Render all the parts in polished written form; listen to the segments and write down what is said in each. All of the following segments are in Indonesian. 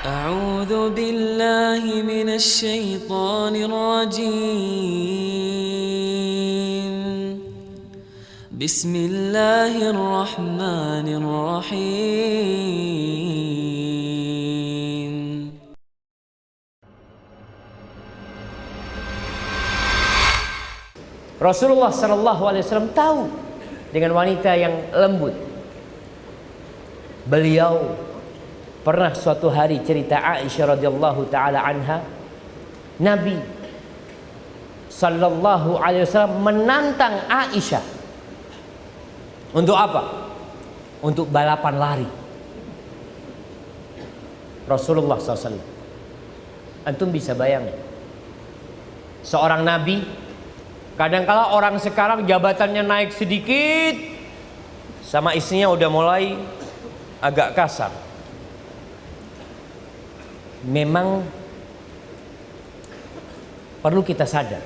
أعوذ بالله من الشيطان الرجيم بسم الله الرحمن الرحيم Rasulullah SAW tahu dengan wanita yang lembut. Beliau pernah suatu hari cerita Aisyah radhiyallahu taala anha, Nabi sallallahu alaihi wasallam menantang Aisyah untuk apa? Untuk balapan lari. Rasulullah SAW. Antum bisa bayangin, seorang Nabi, kadangkala orang sekarang jabatannya naik sedikit, sama istrinya udah mulai agak kasar. Memang perlu kita sadar,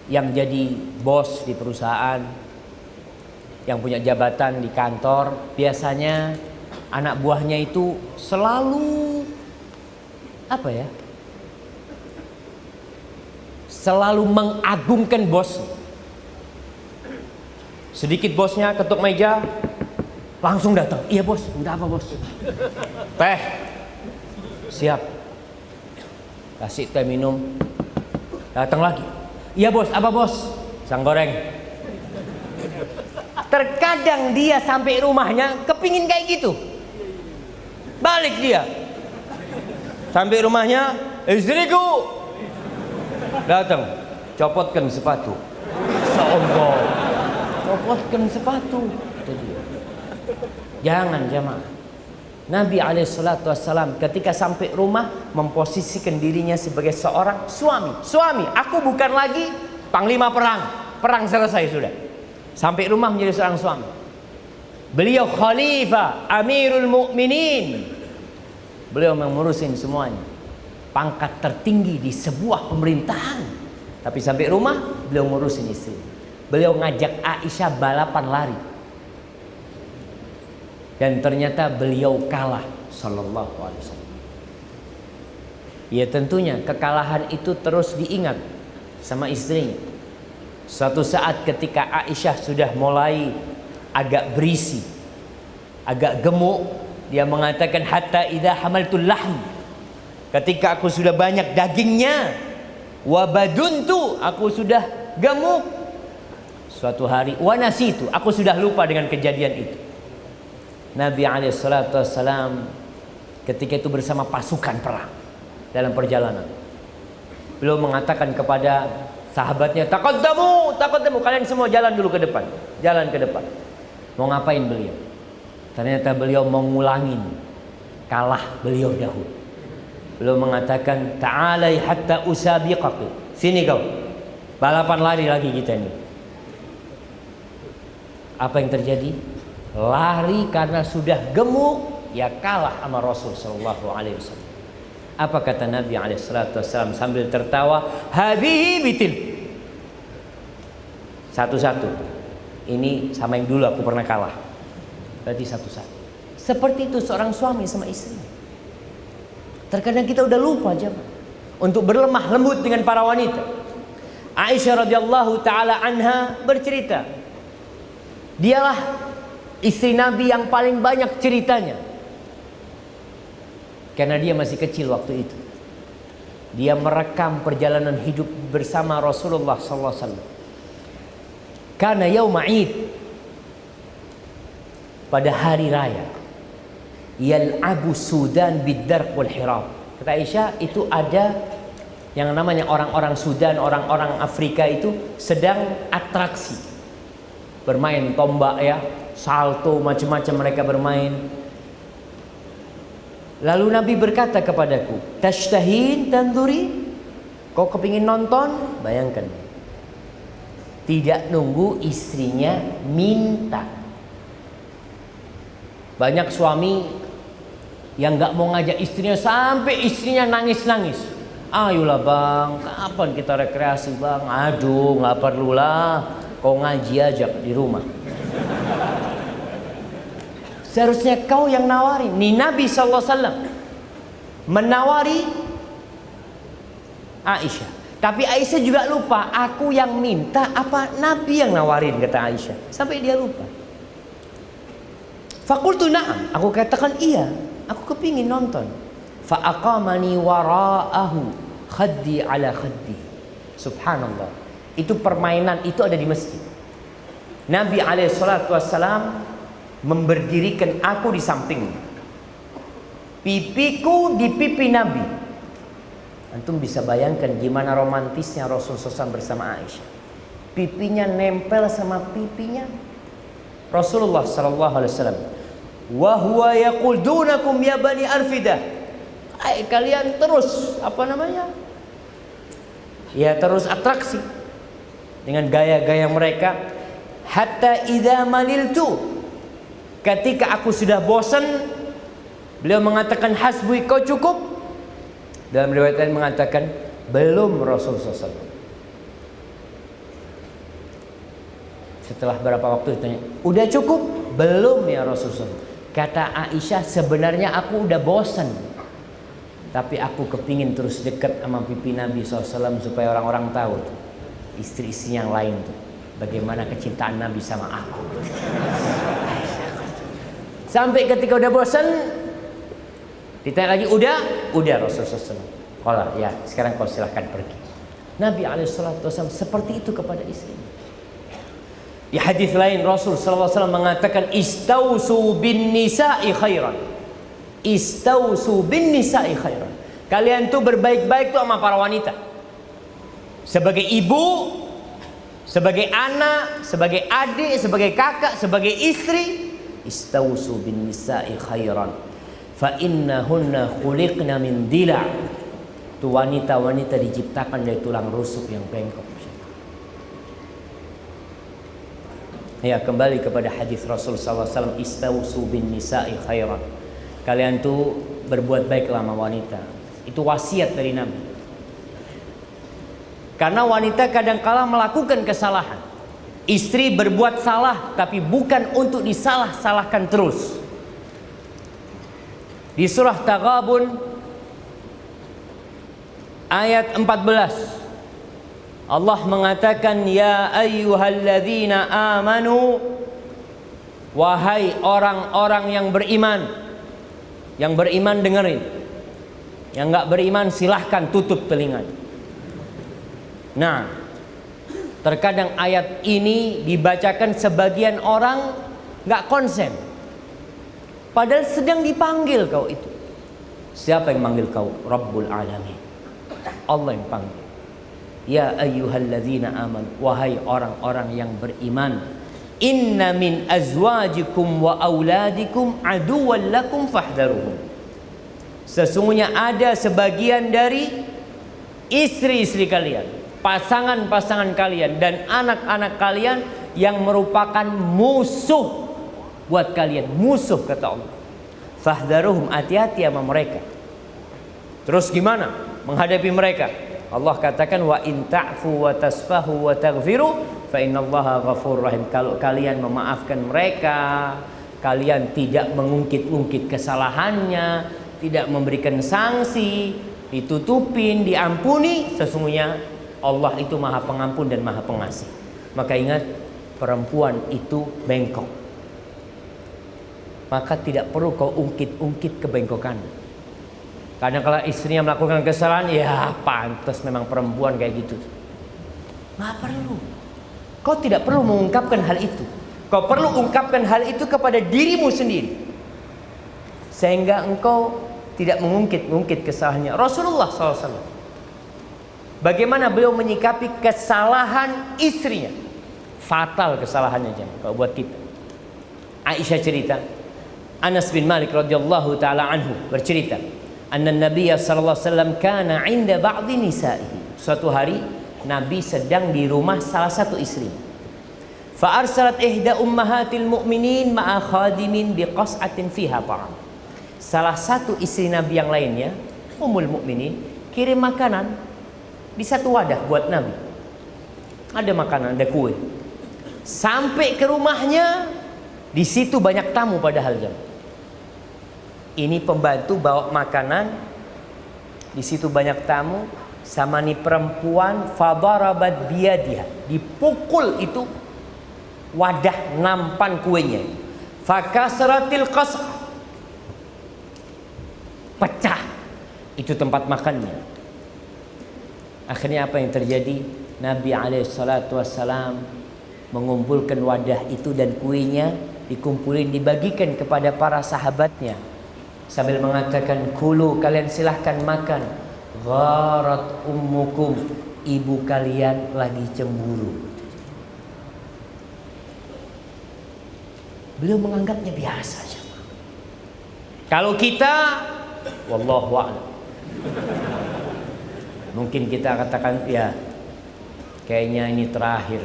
yang jadi bos di perusahaan, yang punya jabatan di kantor, biasanya anak buahnya itu selalu selalu mengagungkan bos. Sedikit bosnya ketuk meja, langsung datang. Iya bos, minta apa bos? Teh. Siap. Kasih teh minum. Datang lagi. Iya bos, apa bos? Pisang goreng. Terkadang dia sampai rumahnya kepingin kayak gitu. Balik dia. Sampai rumahnya, istriku. Datang, copotkan sepatu. Sombong. Copotkan sepatu. Itu dia. Jangan jamaah. Nabi SAW ketika sampai rumah memposisikan dirinya sebagai seorang suami. Suami, aku bukan lagi panglima perang. Perang selesai sudah. Sampai rumah menjadi seorang suami. Beliau khalifah, amirul mu'minin. Beliau mengurusin semuanya. Pangkat tertinggi di sebuah pemerintahan. Tapi sampai rumah beliau ngurusin istri. Beliau ngajak Aisyah balapan lari. Dan ternyata beliau kalah sallallahu alaihi wasallam. Ya tentunya kekalahan itu terus diingat sama istrinya. Suatu saat ketika Aisyah sudah mulai agak berisi, agak gemuk, dia mengatakan hatta idza hamaltul lahm, ketika aku sudah banyak dagingnya, wa baduntu, aku sudah gemuk. Suatu hari wa nasitu, aku sudah lupa dengan kejadian itu. Nabi SAW ketika itu bersama pasukan perang dalam perjalanan. Beliau mengatakan kepada sahabatnya, taqaddamu, kalian semua jalan dulu ke depan. Jalan ke depan. Mau ngapain beliau? Ternyata beliau mau ngulangin kalah beliau dahulu. Beliau mengatakan, ta'alai hatta usabiqaki. Sini kau. Balapan lari lagi kita ini. Apa yang terjadi? Lari karena sudah gemuk, ya kalah sama Rasul sallallahu alaihi wasallam. Apa kata Nabi alaihi wasallam sambil tertawa? Hadhihi bitil. Satu-satu. Ini sama yang dulu aku pernah kalah. Berarti satu-satu. Seperti itu seorang suami sama istri. Terkadang kita udah lupa aja untuk berlemah lembut dengan para wanita. Aisyah radhiyallahu taala anha bercerita, dialah istri Nabi yang paling banyak ceritanya. Karena dia masih kecil waktu itu. Dia merekam perjalanan hidup bersama Rasulullah SAW. Karena yauma Id, pada hari raya, yal'abu Sudan bid-darq wal hirab. Kata Aisyah, itu ada yang namanya orang-orang Sudan, orang-orang Afrika itu sedang atraksi. Bermain tombak ya, salto, macam-macam mereka bermain. Lalu Nabi berkata kepadaku, tashtahin tanduri, kau kepingin nonton? Bayangkan, tidak nunggu istrinya minta. Banyak suami yang gak mau ngajak istrinya sampai istrinya nangis-nangis. Ayolah bang, kapan kita rekreasi bang? Aduh, gak perlulah, kau ngaji aja di rumah. Seharusnya kau yang nawari. Nih Nabi SAW menawari Aisyah. Tapi Aisyah juga lupa, aku yang minta apa Nabi yang nawarin, kata Aisyah. Sampai dia lupa. Fakultu na'am, aku katakan iya, aku kepingin nonton. Fa'aqamani wara'ahu khaddi ala khaddi. Subhanallah. Itu permainan itu ada di masjid. Nabi SAW memberdirikan aku di samping, pipiku di pipi Nabi. Antum bisa bayangkan gimana romantisnya Rasulullah SAW bersama Aisyah. Pipinya nempel sama pipinya Rasulullah SAW. Wa huwa yaqul dunakum ya bani Arfidah. Kalian terus ya terus atraksi dengan gaya-gaya mereka. Hatta idza maliltu, ketika aku sudah bosan, beliau mengatakan hasbi, kau cukup. Dalam riwayat lain mengatakan belum Rasulullah SAW. Setelah berapa waktu ditanya, udah cukup? Belum ya Rasulullah. Kata Aisyah, sebenarnya aku udah bosan, tapi aku kepingin terus dekat sama pipi Nabi SAW supaya orang-orang tahu tuh, istri-istri yang lain tuh, bagaimana kecintaan Nabi sama aku. Sampai ketika udah bosan, ditanya lagi, udah Rasulullah SAW. Kalau ya sekarang kau silahkan pergi. Nabi SAW seperti itu kepada istrinya. Di hadis lain Rasul SAW mengatakan, istausu bin nisa'i khairan. Istausu bin nisa'i khairan. Kalian tuh berbaik-baik tuh sama para wanita. Sebagai ibu, sebagai anak, sebagai adik, sebagai kakak, sebagai istri, istausu bin nisa'i khairan. Fa innahunna khuliqna min dila'. Itu wanita-wanita diciptakan dari tulang rusuk yang bengkok. Ya, kembali kepada hadis Rasul SAW, istausu bin nisa'i khairan. Kalian tuh berbuat baiklah sama wanita. Itu wasiat dari Nabi. Karena wanita kadang-kala melakukan kesalahan. Istri berbuat salah, tapi bukan untuk disalah-salahkan terus. Di surah Taghabun ayat 14, Allah mengatakan, ya ayyuhalladzina amanu, wahai orang-orang yang beriman. Yang beriman dengerin, yang enggak beriman silahkan tutup telinga. Nah, terkadang ayat ini dibacakan sebagian orang enggak konsen, padahal sedang dipanggil kau itu. Siapa yang manggil kau? Rabbul Alamin, Allah yang panggil. Ya ayyuhalladzina aman, wahai orang-orang yang beriman, inna min azwajikum wa auladikum aduwwan lakum fahdharuhum. Sesungguhnya ada sebagian dari istri-istri kalian, pasangan-pasangan kalian dan anak-anak kalian yang merupakan musuh buat kalian. Musuh, kata Allah. Fahdharuhum, hati-hati sama mereka. Terus gimana menghadapi mereka? Allah katakan, wa in ta'fu wa tasfahu wa taghfiru fa innallaha ghafurur rahim. Kalau kalian memaafkan mereka, kalian tidak mengungkit-ungkit kesalahannya, tidak memberikan sanksi, ditutupin, diampuni, sesungguhnya Allah itu Maha Pengampun dan Maha Pengasih. Maka ingat, perempuan itu bengkok. Maka tidak perlu kau ungkit-ungkit kebengkokan. Kadang kalau istrinya melakukan kesalahan, ya pantas memang perempuan kayak gitu. Nggak perlu. Kau tidak perlu mengungkapkan hal itu. Kau perlu ungkapkan hal itu kepada dirimu sendiri, sehingga engkau tidak mengungkit-ungkit kesalahannya. Rasulullah SAW, bagaimana beliau menyikapi kesalahan istrinya? Fatal kesalahannya jangan kalau buat kita. Aisyah cerita, Anas bin Malik radhiyallahu taala anhu bercerita, anna Nabiya sallallahu alaihi wasallam kana 'inda ba'dhi nisa'ihi. Suatu hari Nabi sedang di rumah salah satu istri. Fa arsalat ihda ummahatil mu'minin ma'a khadimin biqas'atin fiha ta'am. Salah satu istri Nabi yang lainnya, Ummul Mukminin, kirim makanan di satu wadah buat Nabi. Ada makanan, ada kue. Sampai ke rumahnya, Di situ banyak tamu padahal jam. Ini pembantu bawa makanan, di situ banyak tamu, sama nih perempuan fadarabat biyadiha, dipukul itu wadah nampan kuenya. Fakasratil qas'ah, pecah itu tempat makannya. Akhirnya apa yang terjadi? Nabi SAW mengumpulkan wadah itu dan kuenya dikumpulin, dibagikan kepada para sahabatnya sambil mengatakan, kulu, kalian silahkan makan. Gharat ummukum, ibu kalian lagi cemburu. Beliau menganggapnya biasa saja. Kalau kita, wallahu a'lam, mungkin kita katakan, ya kayaknya ini terakhir.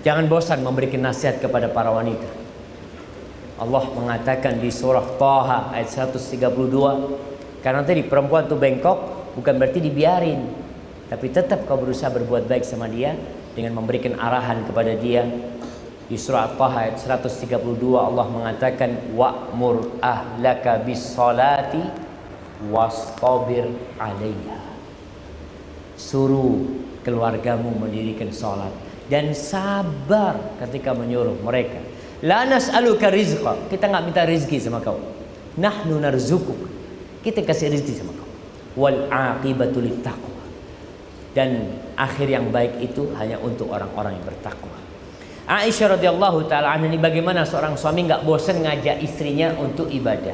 Jangan bosan memberikan nasihat kepada para wanita. Allah mengatakan di surah Thaha ayat 132, karena tadi perempuan itu bengkok, bukan berarti dibiarin, tapi tetap kau berusaha berbuat baik sama dia dengan memberikan arahan kepada dia. Di surah Thaha ayat 132 Allah mengatakan, wa'mur ahlaka bis salati wastabir 'alaiha. Suruh keluargamu mendirikan salat dan sabar ketika menyuruh mereka. La nas'aluka rizqa, kita enggak minta rezeki sama kau. Nahnu narzukuk, kita kasih rezeki sama kau. Wal aqibatu littaqwa, dan akhir yang baik itu hanya untuk orang-orang yang bertakwa. Aisyah radhiyallahu taala anha, ini bagaimana seorang suami enggak bosan ngajak istrinya untuk ibadah.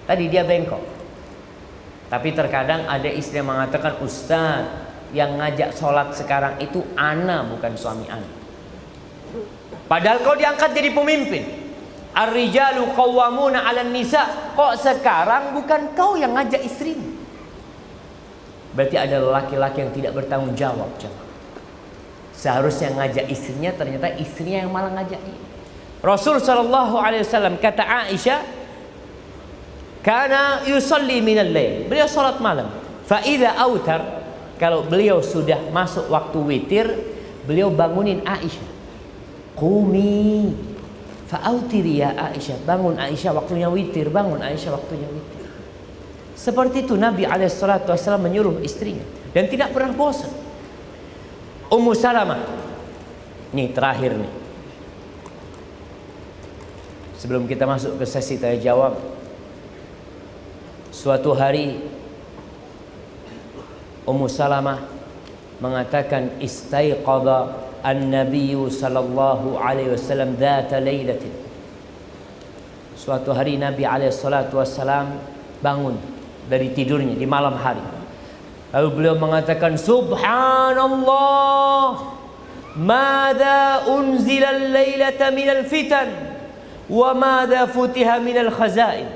Tadi dia bengkok, tapi terkadang ada istri yang mengatakan, Ustaz, yang ngajak sholat sekarang itu ana, bukan suami ana. Padahal kau diangkat jadi pemimpin. Ar-rijalu qawwamuna 'alan nisa. Kok sekarang bukan kau yang ngajak istrimu? Berarti ada laki-laki yang tidak bertanggung jawab. Seharusnya ngajak istrinya, ternyata istrinya yang malah ngajak dia. Rasul sallallahu alaihi wasallam, kata Aisyah, kana yusalli minal lail, beliau salat malam. Fa idza autar, kalau beliau sudah masuk waktu witir, beliau bangunin Aisyah. Qumi fa'autiri ya Aisyah, bangun Aisyah, waktunya witir, bangun Aisyah, waktunya witir. Seperti itu Nabi SAW menyuruh istrinya dan tidak pernah bosan. Ummu Salamah, nih terakhir nih, sebelum kita masuk ke sesi tanya jawab. Suatu hari Ummu Salamah mengatakan, istaiqadha an-nabiy sallallahu alaihi wasallam dzata lailatin. Suatu hari Nabi alaihi salatu wasallam bangun dari tidurnya di malam hari. Lalu beliau mengatakan, subhanallah, madza unzila al-lailata minal fitan wa madza futiha minal khazain.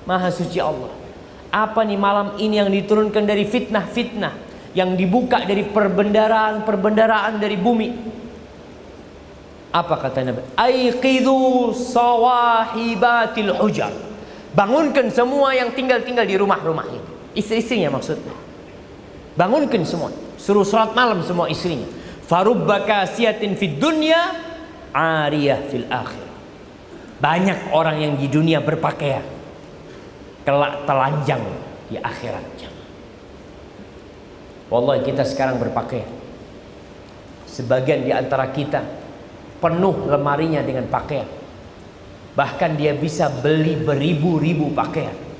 Maha suci Allah, apa nih malam ini yang diturunkan dari fitnah-fitnah, yang dibuka dari perbendaraan dari bumi. Apa kata Nabi? Aiqidhu sawahibatil hujar, bangunkan semua yang tinggal di rumah-rumah ini. Istri-istrinya maksudnya. Bangunkan semua, suruh salat malam semua istrinya. Farubba kasiyatin fid dunya, ariyah fil akhirah. Banyak orang yang di dunia berpakaian, kelak telanjang di akhiratnya. Wallahi kita sekarang berpakaian. Sebagian di antara kita penuh lemarinya dengan pakaian. Bahkan dia bisa beli beribu-ribu pakaian.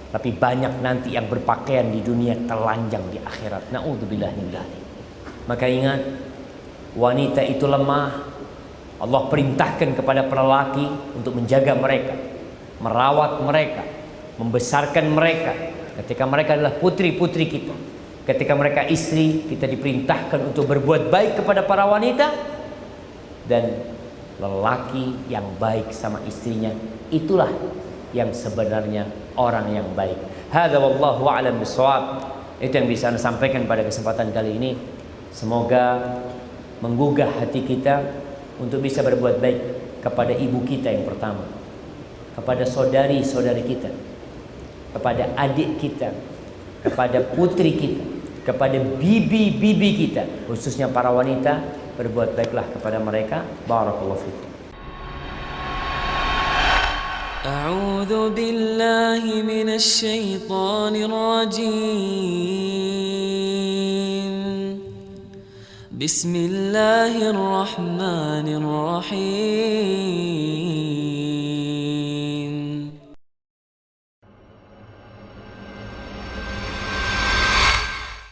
Tapi banyak nanti yang berpakaian di dunia telanjang di akhirat. Na'udzubillah min dzalik. Maka ingat, wanita itu lemah. Allah perintahkan kepada para lelaki untuk menjaga mereka, merawat mereka, membesarkan mereka. Ketika mereka adalah putri-putri kita, ketika mereka istri, kita diperintahkan untuk berbuat baik kepada para wanita. Dan lelaki yang baik sama istrinya, itulah yang sebenarnya orang yang baik. Hadza wallahu a'lam bishawab. Itu yang bisa Anda sampaikan pada kesempatan kali ini. Semoga menggugah hati kita untuk bisa berbuat baik kepada ibu kita yang pertama, kepada saudari-saudari kita, kepada adik kita, kepada putri kita, kepada bibi-bibi kita, khususnya para wanita berbuat baiklah kepada mereka. Barakallahu fikum. أعوذ بالله من الشيطان الرجيم بسم الله الرحمن الرحيم